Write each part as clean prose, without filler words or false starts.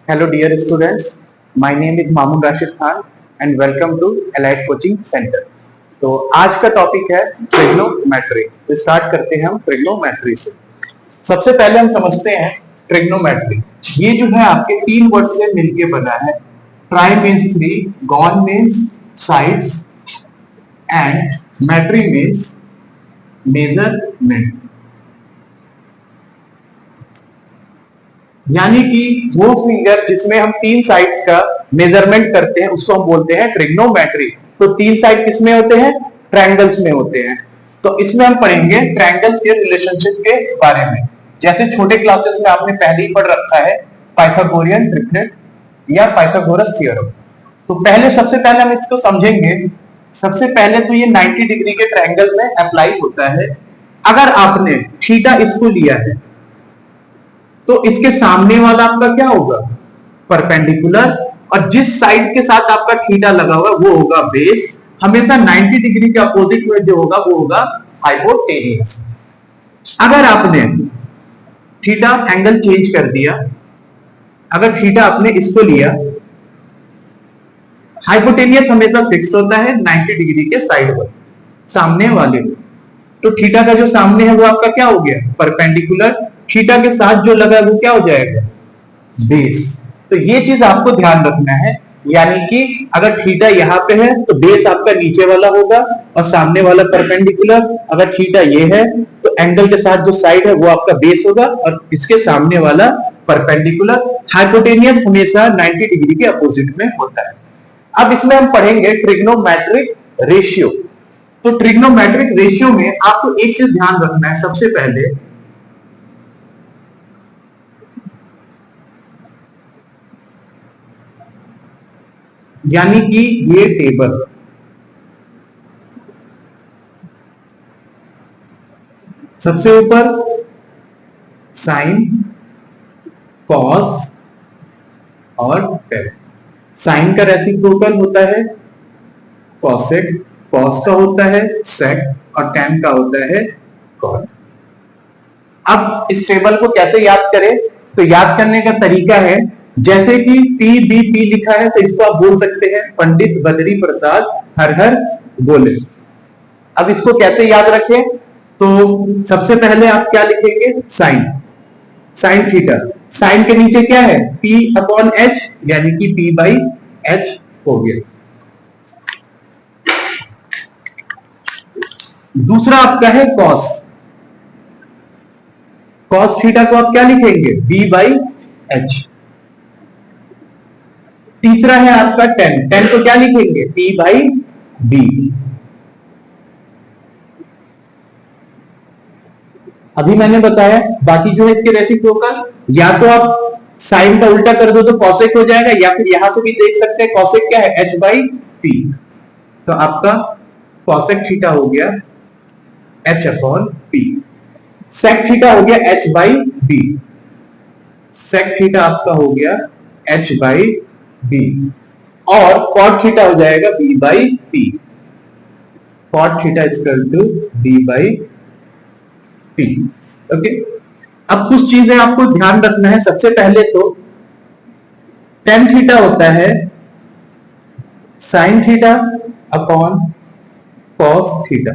Hello dear students, my name is Mamun Rashid Khan and welcome to Allied Coaching Center. तो आज का topic है trigonometry. तो start करते हैं हम ट्रिग्नोमेट्री से। सबसे पहले हम समझते हैं ट्रिग्नोमेट्री। ये जो है आपके तीन वर्ड से मिलके बना है। Tri means three, gon means sides and metry means measurement. यानी कि वो फिंगर जिसमें हम तीन साइड्स का मेजरमेंट करते हैं उसको हम बोलते हैं ट्रिग्नोमेट्री। तो तीन साइड किसमें होते हैं? ट्रायंगल्स में होते हैं। तो इसमें हम पढ़ेंगे ट्रायंगल्स के रिलेशनशिप के बारे में। जैसे छोटे क्लासेस में आपने पहले ही पढ़ रखा है पाइथागोरियन ट्रिपलेट या पाइथागोरस थ्योरम। तो पहले सबसे पहले हम इसको समझेंगे। सबसे पहले तो ये 90 डिग्री के ट्रायंगल में अप्लाई होता है। अगर आपने थीटा इसको लिया है तो इसके सामने वाला आपका क्या होगा? परपेंडिकुलर, और जिस साइड के साथ आपका थीटा लगा हुआ वो होगा बेस। हमेशा 90 डिग्री के अपोजिट में जो होगा वो होगा हाइपोटेनियस। अगर आपने थीटा एंगल चेंज कर दिया, अगर थीटा आपने इसको लिया, हाइपोटेनियस हमेशा फिक्स होता है 90 डिग्री के साइड पर सामने वाले में। तो थीटा का जो सामने है वो आपका क्या हो गया? परपेंडिकुलर। थीटा के साथ जो लगा वो क्या हो जाएगा? बेस। तो ये चीज आपको ध्यान रखना है। यानी कि अगर थीटा यहाँ पे है तो बेस आपका नीचे वाला होगा और सामने वाला परपेंडिकुलर। अगर थीटा ये है तो एंगल के साथ जो साइड है वो आपका बेस होगा और इसके सामने वाला परपेंडिकुलर। हाइपोटेनियस हमेशा 90 डिग्री के अपोजिट में होता है। अब इसमें हम पढ़ेंगे ट्रिग्नोमेट्रिक रेशियो। तो ट्रिग्नोमेट्रिक रेशियो में आपको एक चीज ध्यान रखना है। सबसे पहले यानी कि ये टेबल, सबसे ऊपर साइन, कॉस और टेन। साइन का रेसिप्रोकल होता है कॉसेक, कॉस का होता है सेक और टेन का होता है कॉट। अब इस टेबल को कैसे याद करें? तो याद करने का तरीका है, जैसे कि PBP लिखा है तो इसको आप बोल सकते हैं पंडित बद्री प्रसाद हर हर बोले। अब इसको कैसे याद रखें? तो सबसे पहले आप क्या लिखेंगे? Sign, sine theta. साइन के नीचे क्या है? P/H, यानी कि P/H हो गया। दूसरा आपका है कॉस। कॉस थीटा को आप क्या लिखेंगे? B/H। तीसरा है आपका टेन। टेन को क्या लिखेंगे? P/B। अभी मैंने बताया बाकी जो है इसके रेसिप्रोकल, या तो आप साइन का उल्टा कर दो तो कॉसेक हो जाएगा, या फिर यहां से भी देख सकते हैं कॉसेक क्या है? H/P। तो आपका कॉसेक थीटा हो गया H/P। सेक थीटा हो गया H/B। सेक थीटा आपका हो गया H/B और कॉट थीटा हो जाएगा B/P। Cot theta equal to B/P। Okay. अब कुछ चीजें आपको ध्यान रखना है। सबसे पहले तो टेन थीटा होता है sine theta upon cos theta.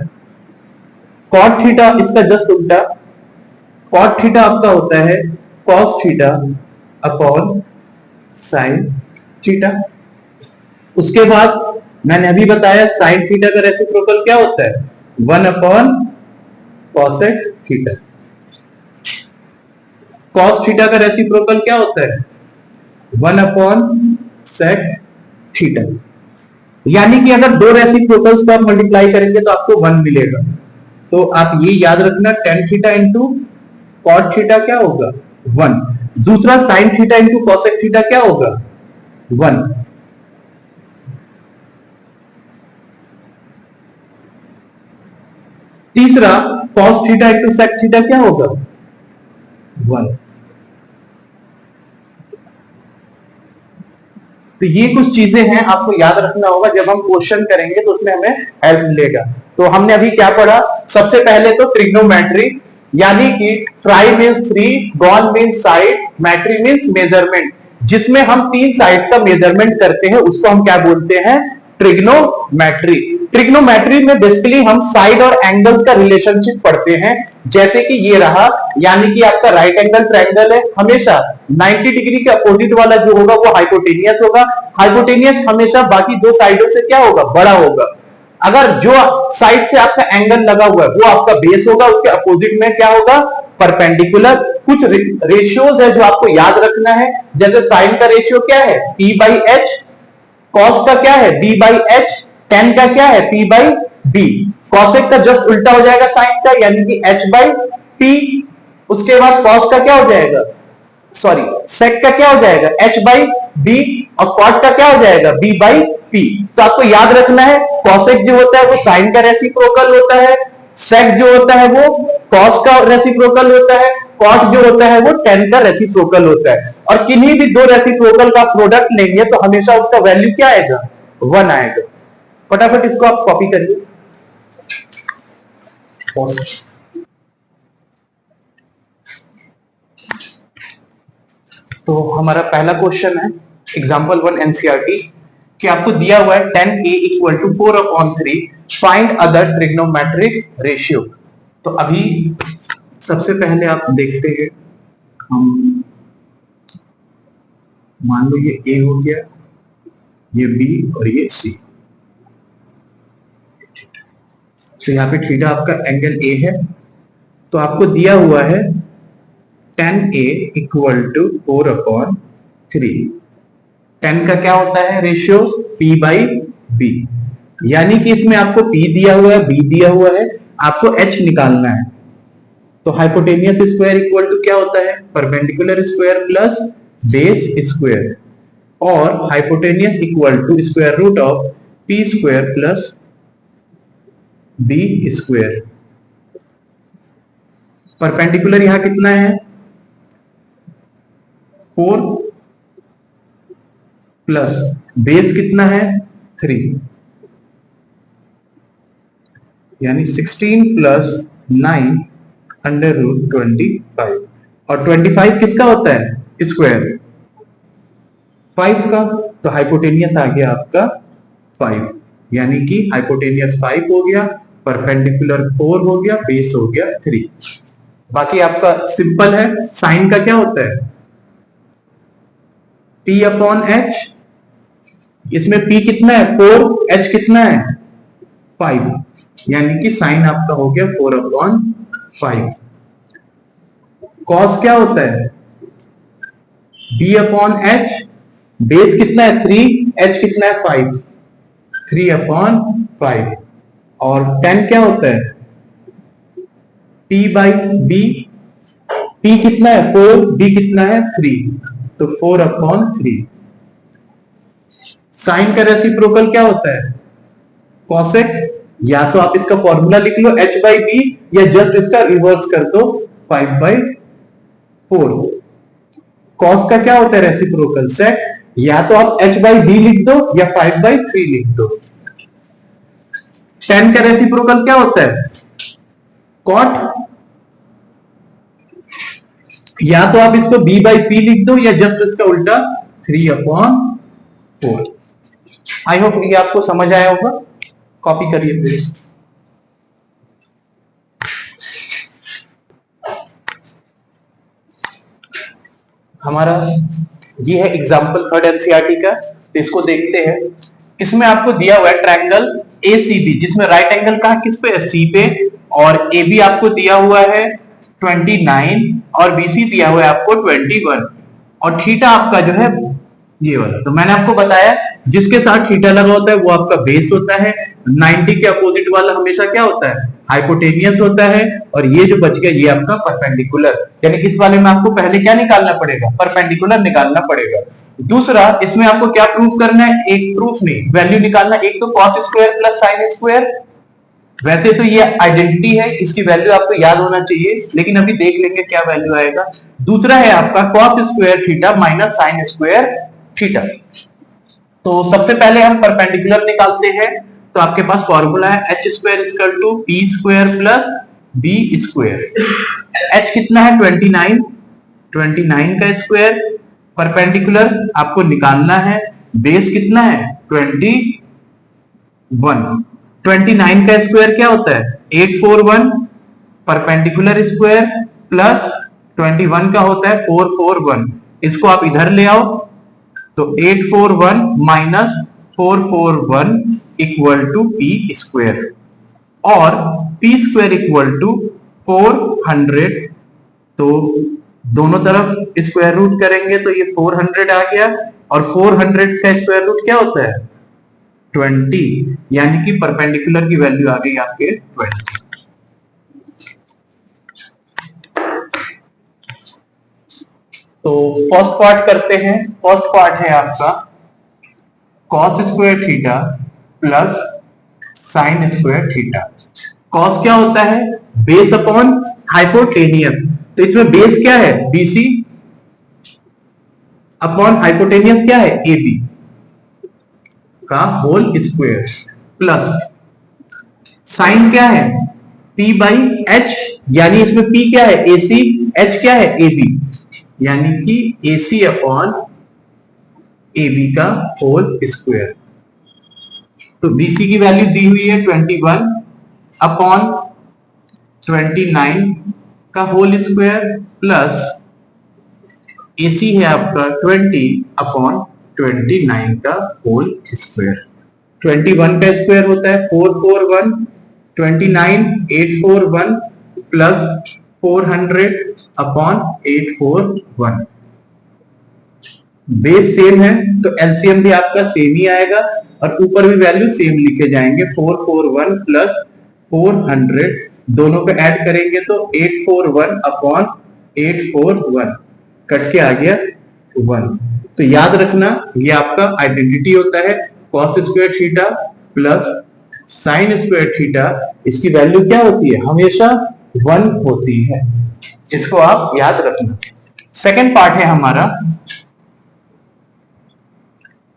Cot theta इसका जस्ट उल्टा, कॉट थीटा आपका होता है cos theta upon sine theta. उसके बाद मैंने अभी बताया साइन थीटा का रेसिप्रोकल क्या होता है? 1/कॉसेक थीटा। कॉस थीटा का रेसिप्रोकल क्या होता है? 1/सेक थीटा। यानी कि अगर दो रेसिप्रोकल्स को आप मल्टीप्लाई करेंगे तो आपको 1 मिलेगा। तो आप ये याद रखना, tan theta into cot theta क्या होगा? 1। दूसरा sine theta into cosec theta क्या होगा? 1। तीसरा cos theta into sec theta क्या होगा? 1। तो ये कुछ चीजें हैं आपको याद रखना होगा। जब हम क्वेश्चन करेंगे तो उसमें हमें हेल्प मिलेगा। तो हमने अभी क्या पढ़ा? सबसे पहले तो ट्रिग्नोमेट्री, यानी कि tri means three, gon means side, metry means measurement. जिसमें हम तीन साइड्स का मेजरमेंट करते हैं उसको हम क्या बोलते हैं? ट्रिग्नोमेट्री। ट्रिग्नोमेट्री में बेसिकली हम साइड और एंगल्स का रिलेशनशिप पढ़ते हैं, जैसे कि ये रहा, यानी कि आपका राइट एंगल ट्रायंगल है, हमेशा 90 डिग्री के अपोजिट वाला जो होगा वो हाइपोटेनियस होगा। हाइपोटेनियस हमेशा बाकी दो साइडों से क्या होगा? बड़ा होगा। अगर जो साइड से आपका एंगल लगा हुआ है वो आपका बेस होगा, उसके अपोजिट में क्या होगा? परपेंडिकुलर। कुछ रेशियोज है जो आपको याद रखना है, जैसे साइन का रेशियो क्या है? P by H. कॉस का क्या है? B by H. टेन का क्या है? P by B. कॉसेक का जस्ट उल्टा हो जाएगा साइन का, यानी कि H बाई P। उसके बाद कॉस का क्या हो जाएगा? सॉरी, सेक का क्या हो जाएगा? H by B. और कॉट का क्या हो जाएगा? B by P। तो आपको याद रखना है, कॉसेक जो होता है वो साइन का रेसिप्रोकल होता है, सेक जो होता है वो कॉस का रेसिप्रोकल होता है, कॉट जो होता है वो टेन का रेसिप्रोकल होता है। और किन्हीं भी दो रेसिप्रोकल का प्रोडक्ट लेंगे तो हमेशा उसका वैल्यू क्या आएगा? 1 आएगा। फटाफट इसको आप कॉपी करिए। तो हमारा पहला क्वेश्चन है एग्जांपल 1 एनसीईआरटी कि आपको दिया हुआ है 10a equal to 4/3, find other trigonometric ratio. तो अभी सबसे पहले आप देखते हैं, हम मान लो ये a हो गया, ये b और ये c। तो यहाँ पे थीटा आपका एंगल a है। तो आपको दिया हुआ है 10a इक्वल टू 4/3। 10 का क्या होता है रेशियो? P by B. यानी कि इसमें आपको P दिया हुआ है, B दिया हुआ है, आपको H निकालना है। तो हाइपोटेनियस स्क्वायर इक्वल टू क्या होता है? Perpendicular square plus base square. और hypotenuse equal to square root of P square plus B square. Perpendicular यहां कितना है? 4 प्लस बेस कितना है? 3, यानी 16 प्लस 9 अंडर रूट 25। और 25 किसका होता है? स्क्वायर 5 का। तो हाइपोटेनियस आ गया आपका 5, यानी कि हाइपोटेनियस 5 हो गया, परपेंडिकुलर 4 हो गया, बेस हो गया 3। बाकी आपका सिंपल है। साइन का क्या होता है? P upon H. इसमें P कितना है? 4, H कितना है? 5, यानी कि साइन आपका हो गया 4/5। कॉस क्या होता है? B upon H. बेस कितना है? 3, H कितना है? 5, 3/5। और 10 क्या होता है? P by B. P कितना है? 4, B कितना है? 3, तो 4/3। साइन का रेसिप्रोकल क्या होता है? कॉसेक। या तो आप इसका फॉर्मूला लिख लो H बाई बी, या जस्ट इसका रिवर्स कर दो 5/4। कॉस का क्या होता है रेसिप्रोकल? सेक। या तो आप H बाई बी लिख दो या 5/3 लिख दो। 10 का रेसिप्रोकल क्या होता है? कॉट। या तो आप इसको b बाई पी लिख दो या जस्ट इसका उल्टा 3/4। आई होप ये आपको समझ आया होगा। कॉपी करिए प्लीज। हमारा ये है एग्जाम्पल 3 एनसीईआरटी का। तो इसको देखते हैं। इसमें आपको दिया हुआ है ट्रायंगल ACB, जिसमें राइट एंगल का किस पे? C पे। और AB आपको दिया हुआ है 29 और BC दिया हुआ है आपको 21। और थीटा आपका जो है ये वाला। तो मैंने आपको बताया जिसके साथ थीटा लगा होता है वो आपका बेस होता है। 90 के अपोजिट वाला हमेशा क्या होता है? हाइपोटेनियस होता है। और ये जो बच गया ये आपका परपेंडिकुलर, यानी इस वाले में आपको पहले क्या निकालना पड़ेगा? परपेंडिकुलर निकालना पड़ेगा। दूसरा, इसमें आपको क्या प्रूफ करना है? एक प्रूफ नहीं, वैल्यू निकालना। एक तो cos square plus sine square. वैसे तो ये आइडेंटिटी है, इसकी वैल्यू आपको याद होना चाहिए, लेकिन अभी देख लेंगे क्या वैल्यू आएगा। दूसरा है आपका cos square theta minus sine square theta. तो सबसे पहले हम परपेंडिकुलर निकालते हैं। तो आपके पास फॉर्मूला है H square equal to P square plus B square. H कितना है? 29, 29 का स्क्वायर परपेंडिकुलर आपको निकालना है, बेस कितना है 21, 29 का स्क्वायर क्या होता है 841, परपेंडिकुलर स्क्वायर प्लस 21 का होता है 441, इसको आप इधर ले आओ तो 841 minus 441 equal to P square, और पी स्क्वायर इक्वल टू 400, तो दोनों तरफ स्क्वायर रूट करेंगे तो ये 400 आ गया, और 400 का स्क्वायर रूट क्या होता है 20, यानी कि परपेंडिकुलर की वैल्यू आ गई आपके 20। तो फर्स्ट पार्ट करते हैं। फर्स्ट पार्ट है आपका cos square theta plus sign square theta. Cos क्या होता है बेस अपॉन हाइपोटेनियस, तो इसमें बेस क्या है बीसी अपॉन हाइपोटेनियस क्या है एबी का होल स्क्वायर, प्लस साइन क्या है पी बाई एच, यानी इसमें पी क्या है एसी, एच क्या है एबी, यानी कि एसी अपॉन एबी का होल स्क्वायर। तो बीसी की वैल्यू दी हुई है 21 अपॉन 29 का होल स्क्वायर, प्लस एसी है आपका 20 अपॉन 29 का होल स्क्वायर। 21 का स्क्वायर होता है 441, 29 841 प्लस 400 अपॉन 841। बेस सेम है तो एलसीएम भी आपका सेम ही आएगा, और ऊपर भी वैल्यू सेम लिखे जाएंगे 441 प्लस 400, दोनों पे ऐड करेंगे तो 841 अपॉन 841 कट के आ गया 1। तो याद रखना ये आपका आइडेंटिटी होता है cos square theta plus sign square theta, इसकी वैल्यू क्या होती है हमेशा 1 होती है, इसको आप याद रखना। सेकंड पार्ट है हमारा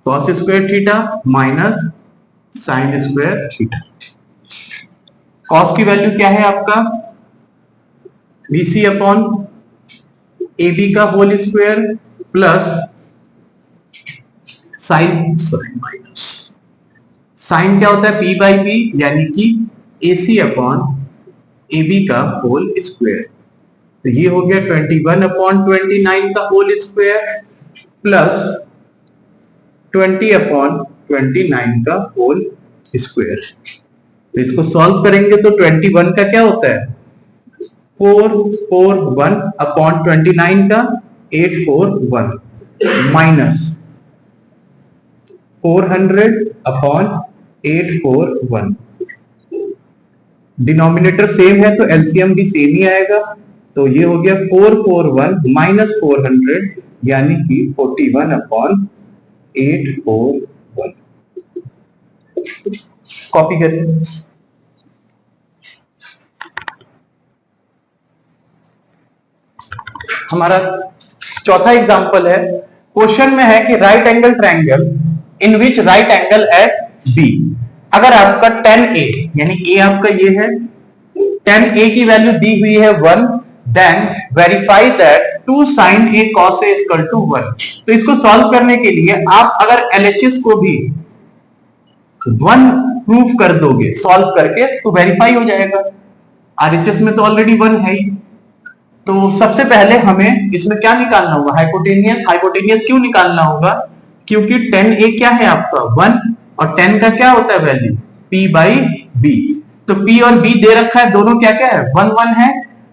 cos square theta minus sine square theta. Cos की वैल्यू क्या है आपका बीसी अपॉन एबी का whole square plus sine minus sine क्या होता है पी बाई बी, यानी कि एसी अपॉन एबी का होल स्क्वायर। तो ये हो गया 21 अपॉन 29 का होल स्क्वायर प्लस 20 अपॉन 29 का होल स्क्वायर। तो इसको सॉल्व करेंगे तो 21 का क्या होता है 441 अपॉन 29 का 841 माइनस 400 अपॉन 841। डिनोमिनेटर सेम है तो एलसीएम भी सेम ही आएगा, तो ये हो गया 441 माइनस 400, यानी कि 41 अपॉन 841। कॉपी करें। हमारा चौथा एग्जांपल है, क्वेश्चन में है कि right angle triangle in which right angle at B. अगर आपका 10a, यानी a आपका ये है, 10a की वैल्यू दी हुई है 1, then verify that 2 sin a cos a equal to 1। तो इसको सॉल्व करने के लिए आप अगर LHS को भी 1 प्रूफ कर दोगे सॉल्व करके तो वेरीफाई हो जाएगा, RHS में तो ऑलरेडी 1 है ही। तो सबसे पहले हमें इसमें क्या निकालना होगा हाइपोटेनियस। हाइपोटेनियस क्यों निकालना होगा क्योंकि 10a क्या है आपका 1, और 10 का क्या होता है वैल्यू p बाई b। तो p और b दे रखा है, दोनों क्या क्या है 1 1 है,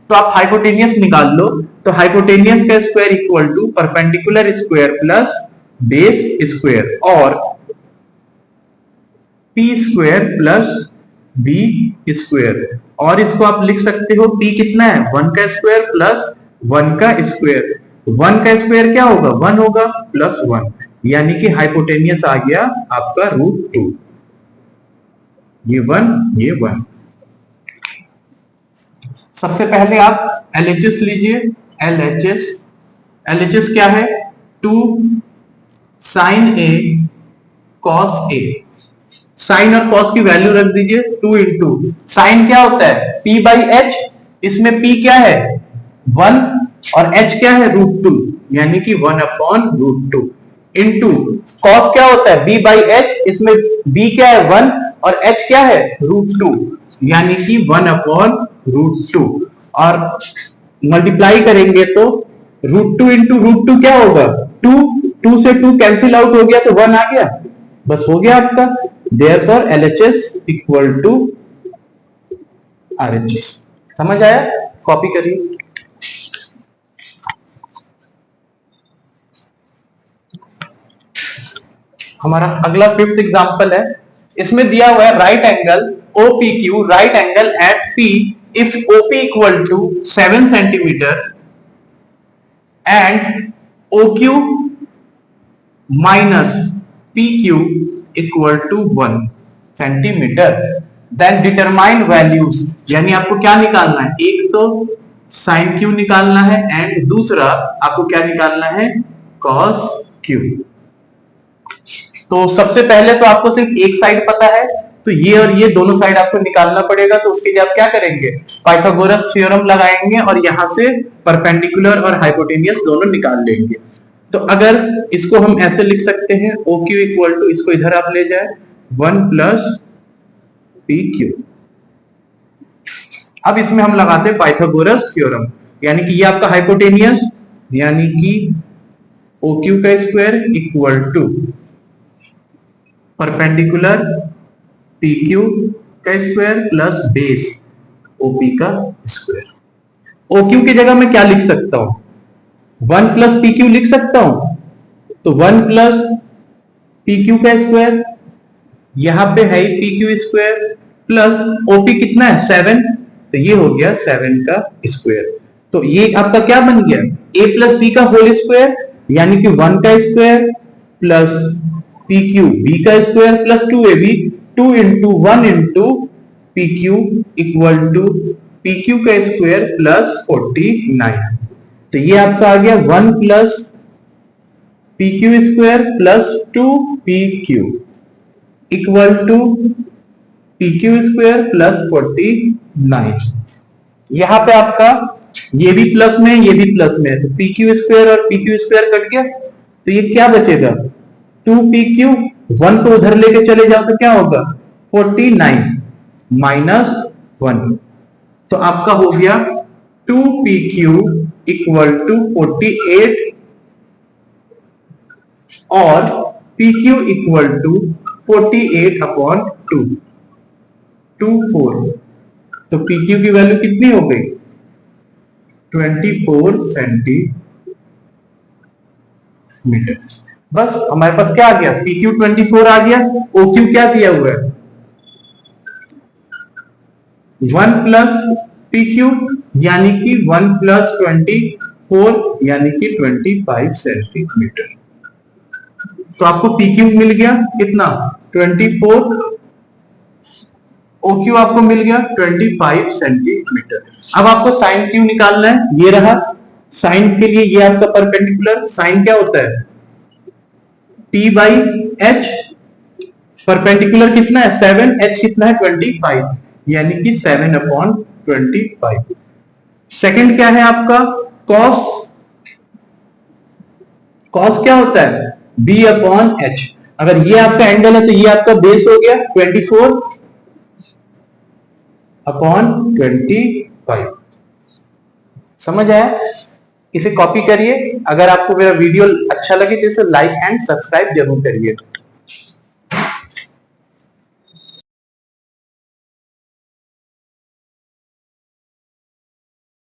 तो आप हाइपोटेनियस निकाल लो। तो हाइपोटेनियस का square equal to perpendicular square plus base square, और p square plus b square, और इसको आप लिख सकते हो p कितना है 1 का स्क्वायर प्लस 1 का स्क्वायर। 1 का स्क्वायर क्या होगा 1 होगा प्लस 1, यानी कि हाइपोटेनियस आ गया आपका √2। ये 1 ये 1। सबसे पहले आप LHS लीजिए। LHS क्या है 2 sin a cos a। Sine और कॉस की वैल्यू रख दीजिए 2 इंटू साइन क्या होता है p बाई एच, इसमें p क्या है 1 और h क्या है √2 यानी कि 1/√2 इंटू कॉस क्या होता है b बाई एच, इसमें b क्या है 1 और h क्या है √2 यानी कि 1/√2 और मल्टीप्लाई करेंगे तो √2 इंटू √2 क्या होगा 2, 2 से 2 कैंसिल आउट हो गया तो 1 आ गया, बस हो गया आपका। Therefore LHS equal to RHS। समझ आया? कॉपी करिए। हमारा अगला 5th एग्जांपल है, इसमें दिया हुआ है right angle OPQ, right angle at P if OP equal to 7 centimetre and OQ minus PQ equal to 1 centimetre, then determine values, यानी आपको क्या निकालना है, एक तो साइन Q निकालना है एंड दूसरा आपको क्या निकालना है कॉस Q। तो सबसे पहले तो आपको सिर्फ एक साइड पता है, तो ये और ये दोनों साइड आपको निकालना पड़ेगा। तो उसके लिए आप क्या करेंगे, पाइथागोरस थ्योरम लगाएंगे और यहां से परपेंडिकुलर और हाइपोटेनियस दोनों निकाल लेंगे। तो अगर इसको हम ऐसे लिख सकते हैं OQ इक्वल टू, इसको इधर आप ले जाए 1 प्लस PQ। अब इसमें हम लगाते हैं पाइथागोरस थ्योरम, यानी कि ये आपका हाइपोटेनियस यानी कि OQ का square equal to perpendicular PQ का स्क्वायर प्लस बेस OP का स्क्वायर। OQ की जगह मैं क्या लिख सकता हूं, 1 प्लस PQ लिख सकता हूं, तो 1 प्लस PQ का स्क्वायर, यहां पे है PQ स्क्वायर प्लस OP कितना है 7, तो ये हो गया 7 का स्क्वायर। तो ये आपका क्या बन गया a प्लस b का होल स्क्वायर यानी कि 1 का स्क्वायर प्लस PQ b का square plus 2ab, 2 into 1 into PQ equal to PQ का स्क्वायर प्लस 49। तो ये आपका आ गया 1 plus PQ square plus 2PQ equal to PQ square plus 49। यहां पे आपका ये भी प्लस में ये भी प्लस में है, तो PQ स्क्वायर और PQ स्क्वायर कट गया, तो ये क्या बचेगा 2PQ, 1 को उधर लेके चले जाओ तो क्या होगा 49 माइनस 1, तो आपका हो गया 2PQ इक्वल टू 48 और PQ इक्वल टू 48/2, 24। तो PQ की वैल्यू कितनी हो गई 24 सेंटीमीटर। बस हमारे पास क्या आ गया PQ 24 आ गया, OQ क्या दिया हुआ है 1 प्लस PQ यानी कि 1 प्लस 24 यानी कि 25 सेंटीमीटर। तो आपको PQ मिल गया कितना 24, OQ आपको मिल गया 25 सेंटीमीटर। अब आपको साइन Q निकालना है, ये रहा साइन के लिए, ये आपका परपेंडिकुलर साइन क्या होता है P बाई एच, परपेंडिकुलर कितना है 7, H कितना है 25 यानी कि 7/25। सेकंड क्या है आपका कॉस, कॉस क्या होता है B/H। अगर ये आपका एंगल है तो ये आपका बेस हो गया 24/25। समझ आया? इसे कॉपी करिए। अगर आपको मेरा वीडियो अच्छा लगे तो इसे लाइक एंड सब्सक्राइब जरूर करिए।